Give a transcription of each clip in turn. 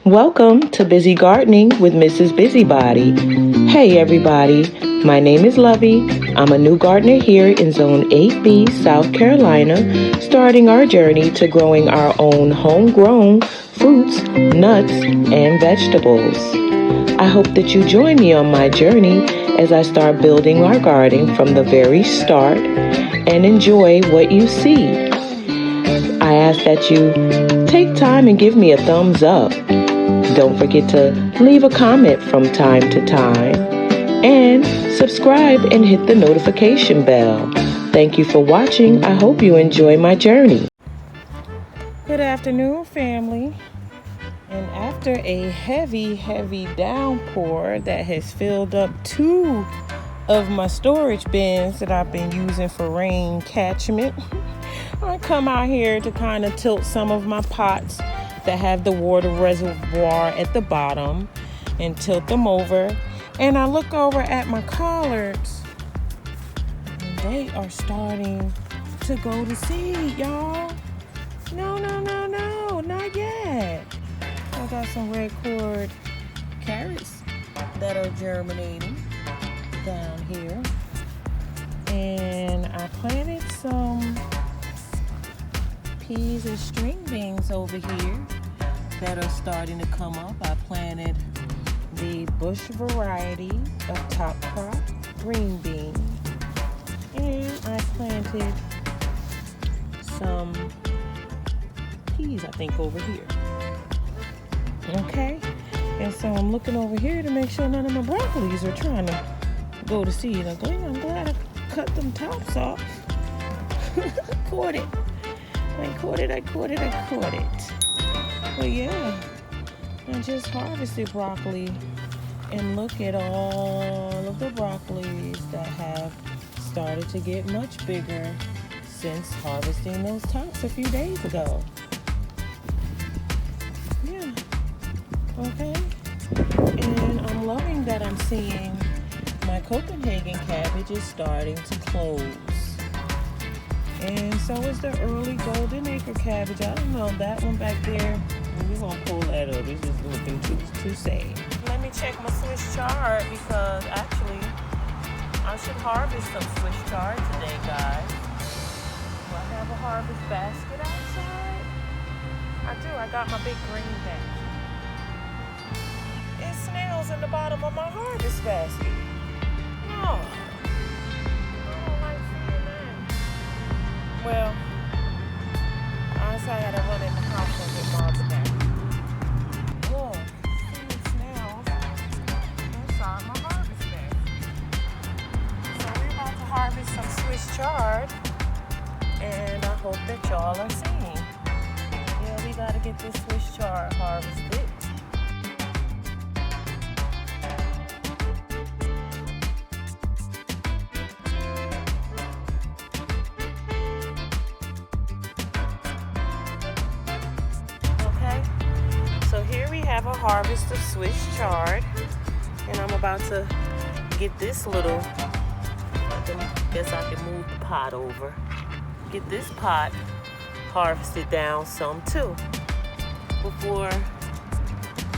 Welcome to Busy Gardening with Mrs. Busybody. Hey everybody, my name is Lovey. I'm a new gardener here in Zone 8B, South Carolina, starting our journey to growing our own homegrown fruits, nuts, and vegetables. I hope that you join me on my journey as I start building our garden from the very start and enjoy what you see. I ask that you take time and give me a thumbs up. Don't forget to leave a comment from time to time and subscribe and hit the notification bell. Thank you for watching. I hope you enjoy my journey. Good afternoon, family. And after a heavy downpour that has filled up 2 of my storage bins that I've been using for rain catchment, I come out here to kind of tilt some of my pots that have the water reservoir at the bottom and tilt them over. And I look over at my collards and they are starting to go to seed, y'all. No, not yet. I got some red cord carrots that are germinating down here. And I planted some peas and string beans over here that are starting to come up. I planted the bush variety of top crop green bean, and I planted some peas, I think, over here. Okay, and so I'm looking over here to make sure none of my broccolis are trying to go to seed. I'm glad I cut them tops off. Caught it. I caught it. But yeah, I just harvested broccoli, and look at all of the broccolis that have started to get much bigger since harvesting those tops a few days ago. Yeah, okay. And I'm loving that I'm seeing my Copenhagen cabbage is starting to close. And so is the early golden acre cabbage. I don't know, that one back there, we're gonna pull that up. It's just looking too sad. Let me check my Swiss chard, because actually I should harvest some Swiss chard today, guys. Do I have a harvest basket outside? I do. I got my big green bag. It's snails in the bottom of my harvest basket. No. Well, honestly, I gotta run in the house and get Bob's back. Look, see snails inside my harvest bag. So we're about to harvest some Swiss chard, and I hope that y'all are seeing. Yeah, we gotta get this Swiss chard harvested. Have a harvest of Swiss chard, and I'm about to get this little, guess I can move the pot over, get this pot harvested down some too before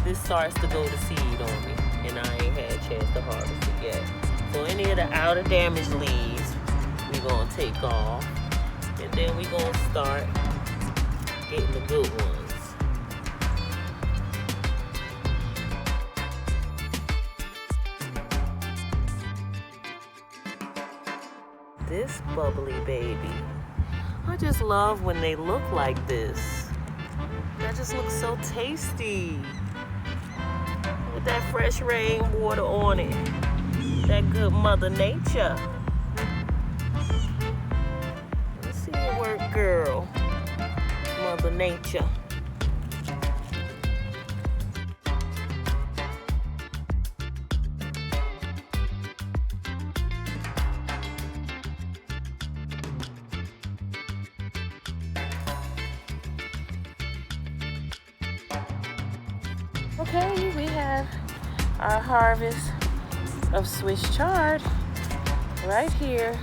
this starts to go to seed on me, and I ain't had a chance to harvest it yet. So any of the outer damaged leaves we're gonna take off, and then we're gonna start getting the good ones. This bubbly baby. I just love when they look like this. That just looks so tasty. With that fresh rainwater on it. That good Mother Nature. Let's see you work, girl. Mother Nature. Okay, we have our harvest of Swiss chard right here.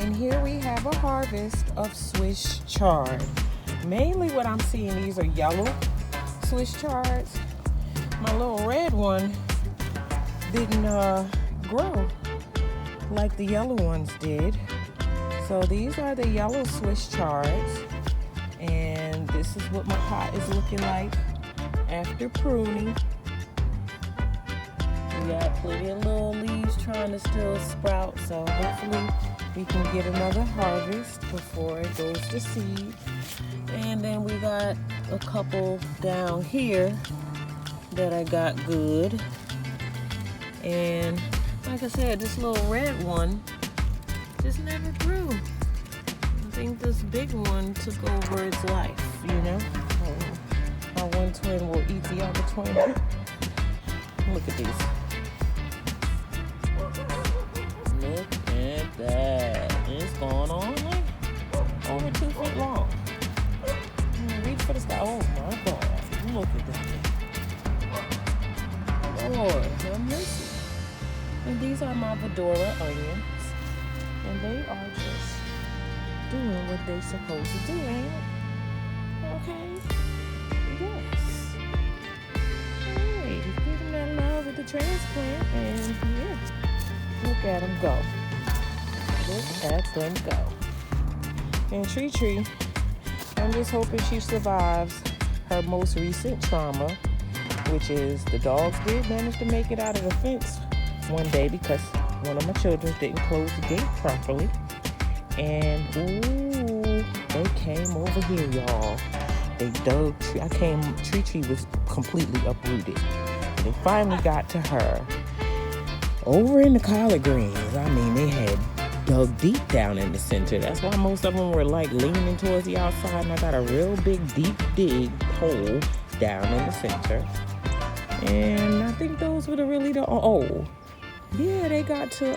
And here we have a harvest of Swiss chard. Mainly what I'm seeing, these are yellow Swiss chards. My little red one didn't grow like the yellow ones did. So these are the yellow Swiss chards, and this is what my pot is looking like after pruning. We got plenty of little leaves trying to still sprout, so hopefully we can get another harvest before it goes to seed. And then we got a couple down here that I got good. And like I said, this little red one just never grew. I think this big one took over its life, you know? How one twin will eat the other twin. Look at these. Look at that. It's going on like over 2 feet long. Reach for the sky. Oh my God. Look at that. Lord, have mercy. And these are my Fedora onions. And they are just doing what they're supposed to do, ain't it? Okay. Yes. Hey, giving that love with the transplant. And yeah. Look at them go. Look at them go. And Tree, I'm just hoping she survives her most recent trauma, which is the dogs did manage to make it out of the fence one day because one of my children didn't close the gate properly. And ooh, they came over here, y'all. They dug. Tree was completely uprooted. They finally got to her. Over in the collard greens, I mean, they had dug deep down in the center. That's why most of them were like leaning towards the outside, and I got a real big deep dig hole down in the center. And I think those were yeah, they got to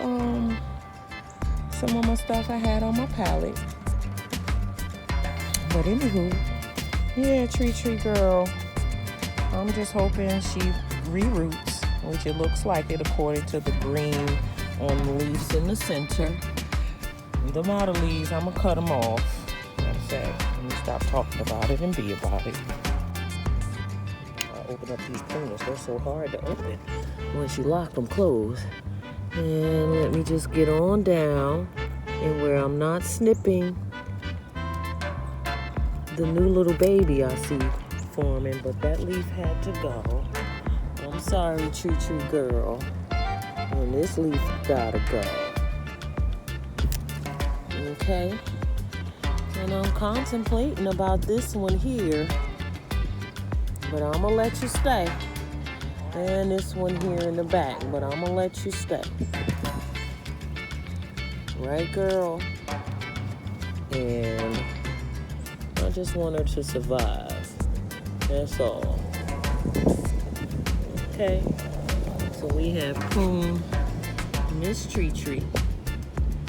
some of my stuff I had on my pallet. But anywho, yeah, Tree girl, I'm just hoping she reroots, which it looks like it according to the green on the leaves in the center. Them outer leaves, I'm gonna cut them off. Matter of fact, let me stop talking about it and be about it. I open up these pruners, they're so hard to open once you lock them closed. And let me just get on down, and where I'm not snipping the new little baby I see forming, but that leaf had to go. I'm sorry, Tree girl. And this leaf gotta go. Okay? And I'm contemplating about this one here, but I'm gonna let you stay. And this one here in the back, but I'm gonna let you stay. Right, girl? And I just want her to survive. That's all. Okay? So we have pruned Miss Tree.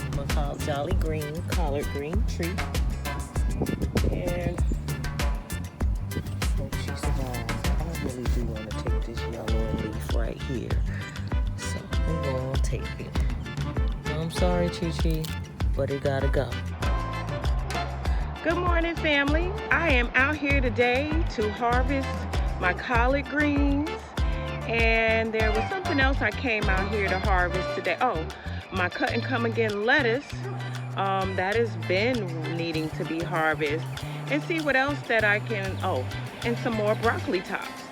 I'm gonna call Jolly Green, collard green tree. And hope she survives. I really do want to take this yellow leaf right here. So we're gonna take it. I'm sorry, Tree, but it gotta go. Good morning, family. I am out here today to harvest my collard greens. And there was something else I came out here to harvest today. Oh, my cut and come again lettuce. That has been needing to be harvested. And see what else that I can, and some more broccoli tops.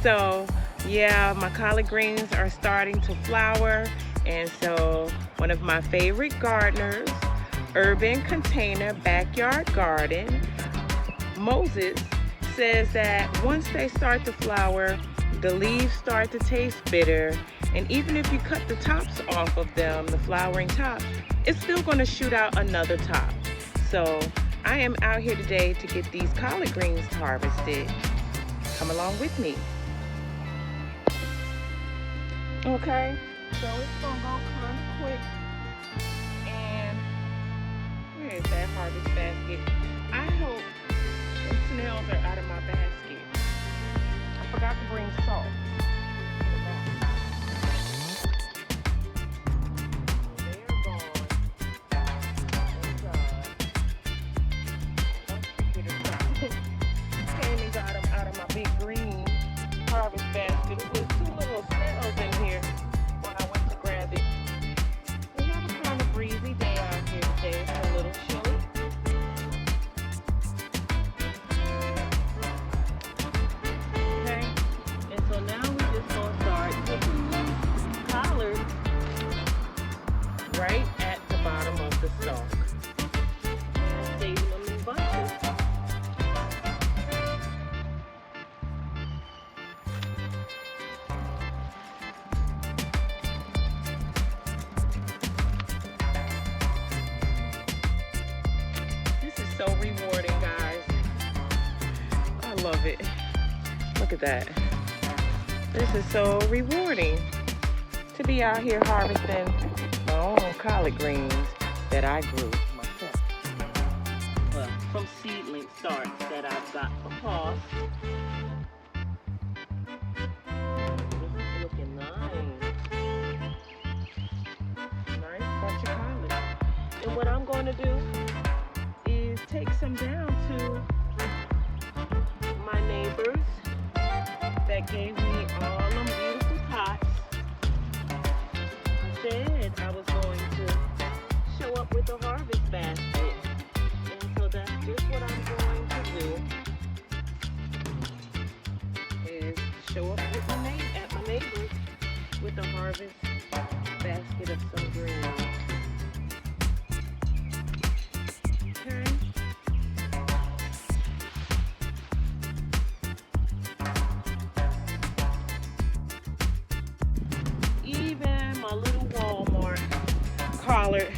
So yeah, my collard greens are starting to flower. And so one of my favorite gardeners, Urban Container Backyard Garden, Moses, says that once they start to flower, the leaves start to taste bitter, and even if you cut the tops off of them, the flowering tops, it's still going to shoot out another top. So I am out here today to get these collard greens harvested. Come along with me. Okay, so it's going to go kind of quick. And where is that harvest basket? I hope the snails are out of my basket. I forgot to bring salt. They are gone. Let's get it so rewarding, guys. I love it. Look at that. This is so rewarding to be out here harvesting my own collard greens that I grew myself. Well, from seedling starts that I've got for cost. This is looking nice. Nice bunch of collards. And what I'm going to do is take some down to my neighbors that gave me all them beautiful pots. I said I was going to show up with a harvest basket, and so that's just what I'm going to do, is show up with my neighbors with a harvest basket of some greens. Okay. Even my little Walmart collard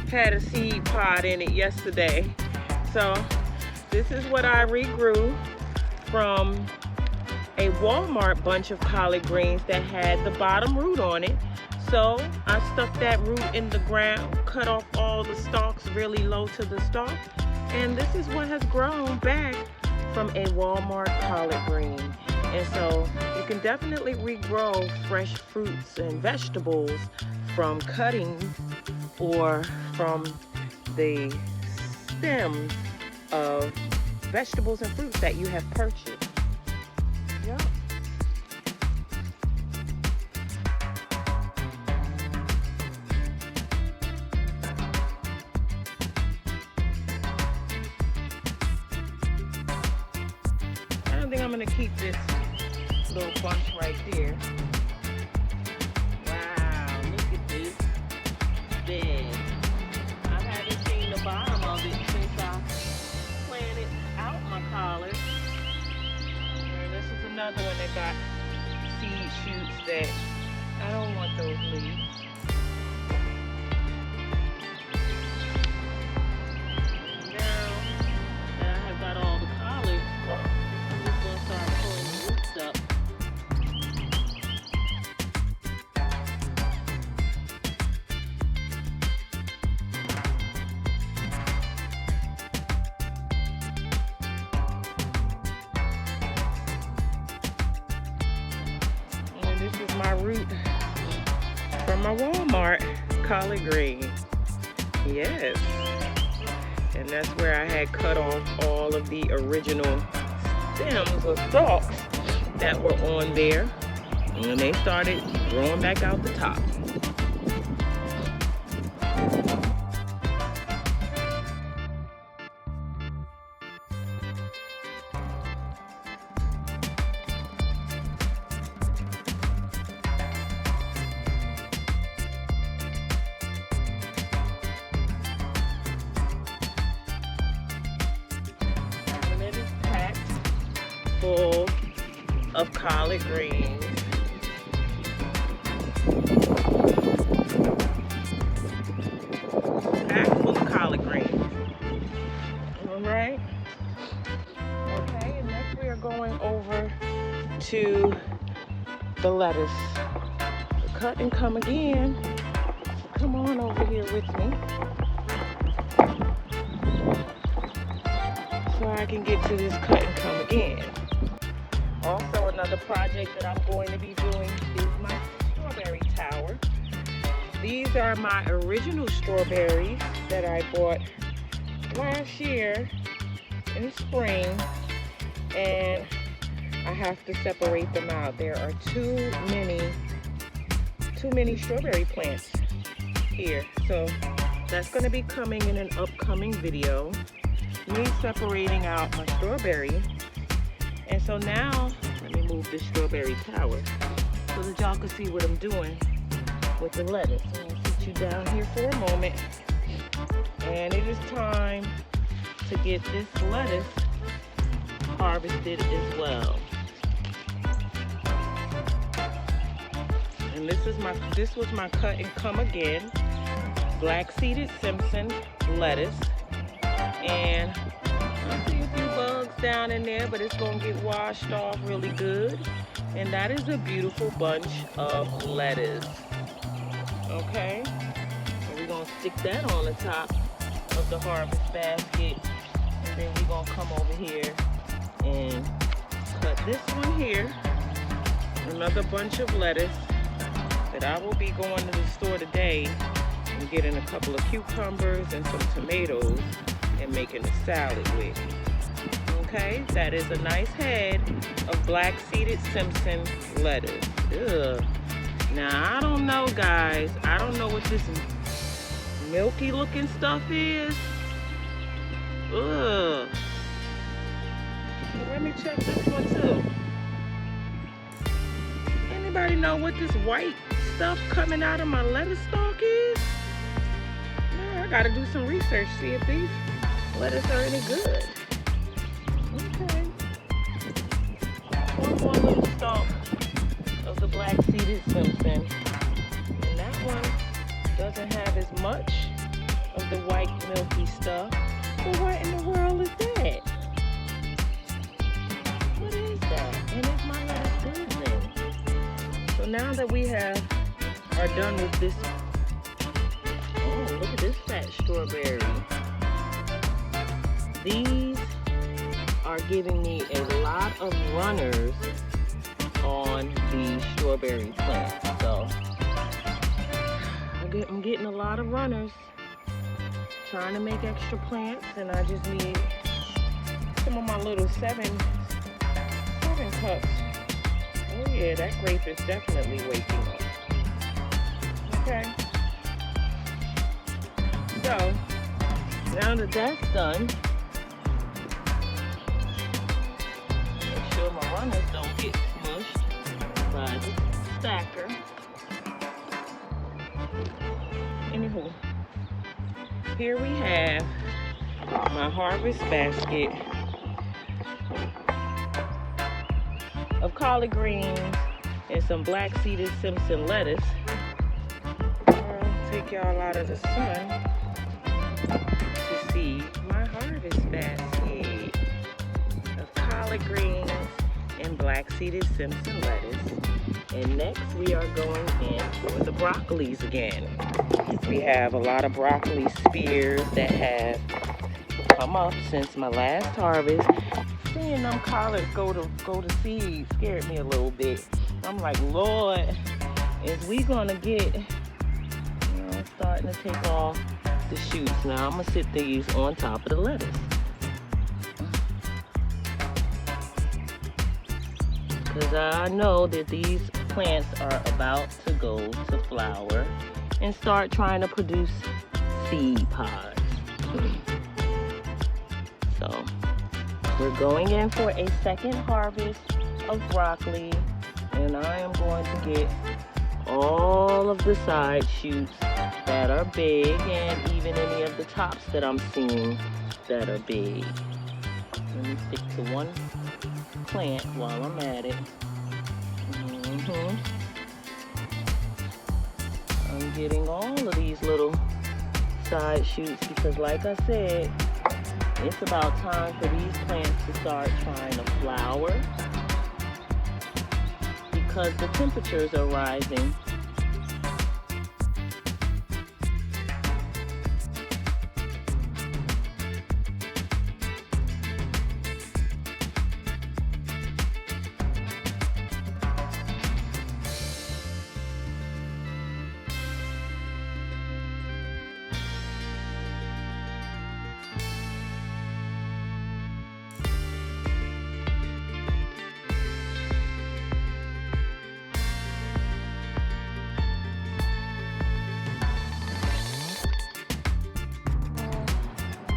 had a seed pod in it yesterday. So this is what I regrew from a Walmart bunch of collard greens that had the bottom root on it. So I stuck that root in the ground, cut off all the stalks really low to the stalk, and this is what has grown back from a Walmart collard green. And so you can definitely regrow fresh fruits and vegetables from cuttings or from the stems of vegetables and fruits that you have purchased. Yep. I don't think I'm gonna keep this little bunch right here. Wow, look at this bed. I haven't seen the bottom of it since I planted out my collards. And this is another one that got seed shoots that I don't want those leaves. Now that I have got all the collards, I'm just going to start pulling the roots up. And this is my root from my Walmart collard green. Yes. And that's where I had cut off all of the original stems or stalks that were on there, and they started growing back out the top. Full of collard greens. Packed full of collard greens. Alright. Okay, and next we are going over to the lettuce. Cut and come again. Come on over here with me, so I can get to this cut and come again. Also, another project that I'm going to be doing is my strawberry tower. These are my original strawberries that I bought last year in spring, and I have to separate them out. There are too many strawberry plants here, so that's going to be coming in an upcoming video, me separating out my strawberry. And so now, let me move this strawberry tower so that y'all can see what I'm doing with the lettuce. I'm going to sit you down here for a moment. And it is time to get this lettuce harvested as well. And this was my cut and come again black seeded Simpson lettuce. And I see a few bugs down in there, but it's gonna get washed off really good. And that is a beautiful bunch of lettuce. Okay, and we're gonna stick that on the top of the harvest basket. And then we're gonna come over here and cut this one here. Another bunch of lettuce that I will be going to the store today and getting a couple of cucumbers and some tomatoes and making a salad with. Okay, that is a nice head of black seeded Simpson lettuce. Ugh. Now I don't know, guys. I don't know what this milky looking stuff is. Ugh. Let me check this one too. Anybody know what this white stuff coming out of my lettuce stalk is? I gotta do some research, see if these lettuce are any good. Okay. One more little stalk of the black seeded Simpson. And that one doesn't have as much of the white milky stuff. But what in the world is that? What is that? And is my lettuce good then? So now that we are done with this, oh, look at this fat strawberry. These are giving me a lot of runners on the strawberry plant. So I'm getting a lot of runners. Trying to make extra plants, and I just need some of my little seven cups. Oh yeah, that grape is definitely waking up. Okay. So now that that's done, make sure my runners don't get smushed by the stacker. Anywho, here we have my harvest basket of collard greens and some black seeded Simpson lettuce. I'll take y'all out of the sun to see my harvest basket of collard greens and black seeded Simpson lettuce. And next we are going in for the broccolis again. We have a lot of broccoli spears that have come up since my last harvest. Seeing them collards go to seed scared me a little bit. I'm like, Lord, is we gonna get, starting to take off the shoots. Now I'm gonna sit these on top of the lettuce. Because I know that these plants are about to go to flower and start trying to produce seed pods. So we're going in for a second harvest of broccoli, and I am going to get all of the side shoots that are big and even any of the tops that I'm seeing that are big. Let me stick to one plant while I'm at it. I'm getting all of these little side shoots because, like I said, it's about time for these plants to start trying to flower because the temperatures are rising.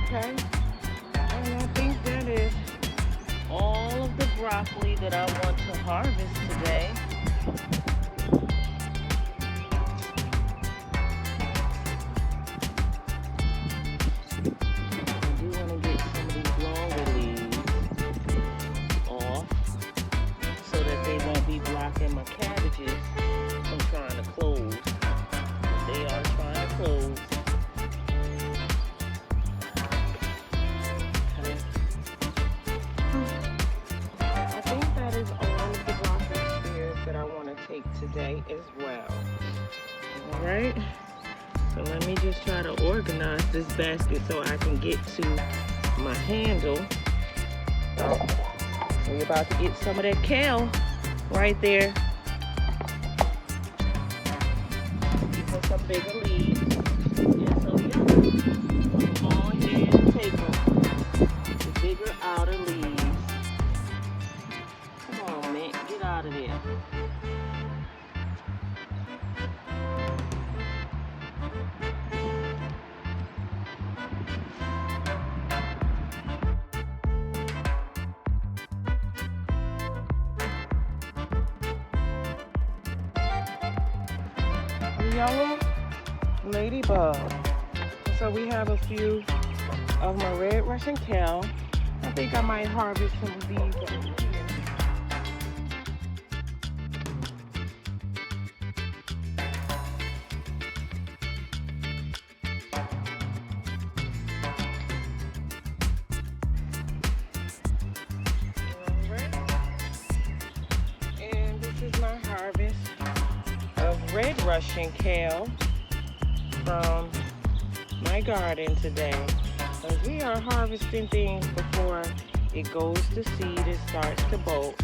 Okay, and I think that is all of the broccoli that I want to harvest today. I do want to get some of these longer leaves off so that they won't be blocking my cabbages from trying to close. But they are trying to close. today as well. All right, so let me just try to organize this basket so I can get to my handle. We're about to get some of that kale right there. These are some bigger leaves. And so yeah, go on ahead and take them. The bigger outer leaves. Come on, man, get out of there. Yellow ladybug. So we have a few of my red Russian kale. I think I might harvest some of these over here. And this is my harvest of red Russian kale from my garden today. Because we are harvesting things before it goes to seed and starts to bolt.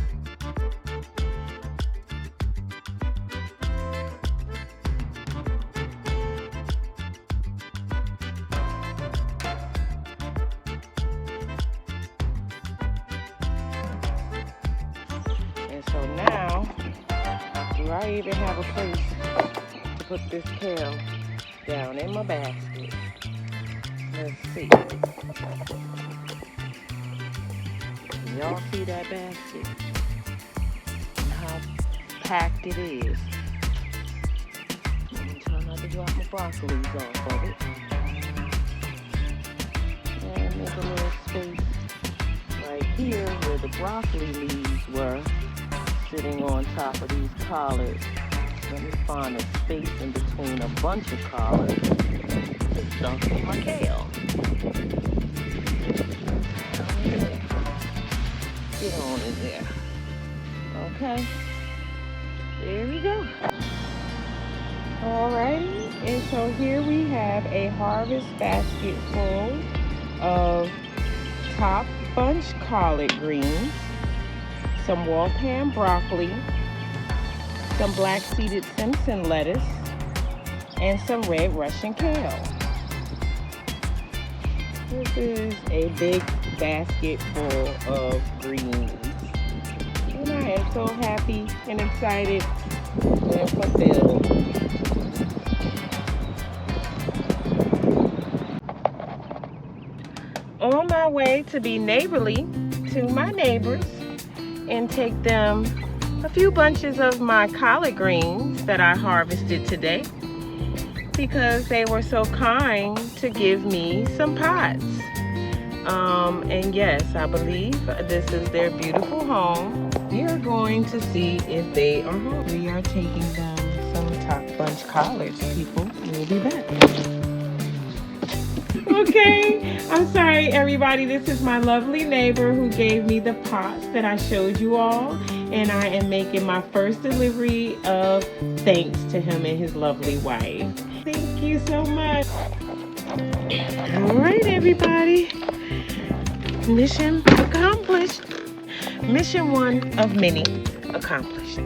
And so now, do I even have a place to put this kale down in my basket? Let's see. Y'all see that basket? And how packed it is. Let me try not to drop my broccoli off of it. And make a little space right here where the broccoli leaves were, sitting on top of these collards. Let me find a space in between a bunch of collards to dump in my kale. Get on in there. Okay. There we go. Alrighty. And so here we have a harvest basket full of top bunch collard greens, some Waltham broccoli, some black seeded Simpson lettuce, and some red Russian kale. This is a big basket full of greens. And I am so happy and excited and fulfilled. On my way to be neighborly to my neighbors and take them a few bunches of my collard greens that I harvested today, because they were so kind to give me some pots. And yes, I believe this is their beautiful home. We are going to see if they are home. We are taking them some top bunch collards, people. We'll be back. Okay, I'm sorry everybody. This is my lovely neighbor who gave me the pots that I showed you all. And I am making my first delivery of thanks to him and his lovely wife. Thank you so much. All right, everybody. Mission accomplished. Mission one of many accomplished.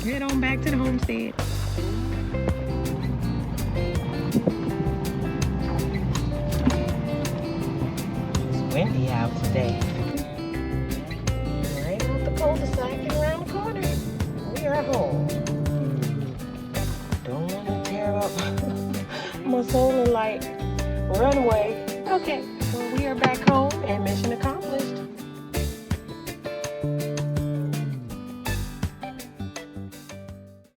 Head on back to the homestead. It's windy out today. Right out the cul-de-sac and around the corner. We are home. Don't want to tear up my solar light runway. Okay, so we are back home and mission accomplished.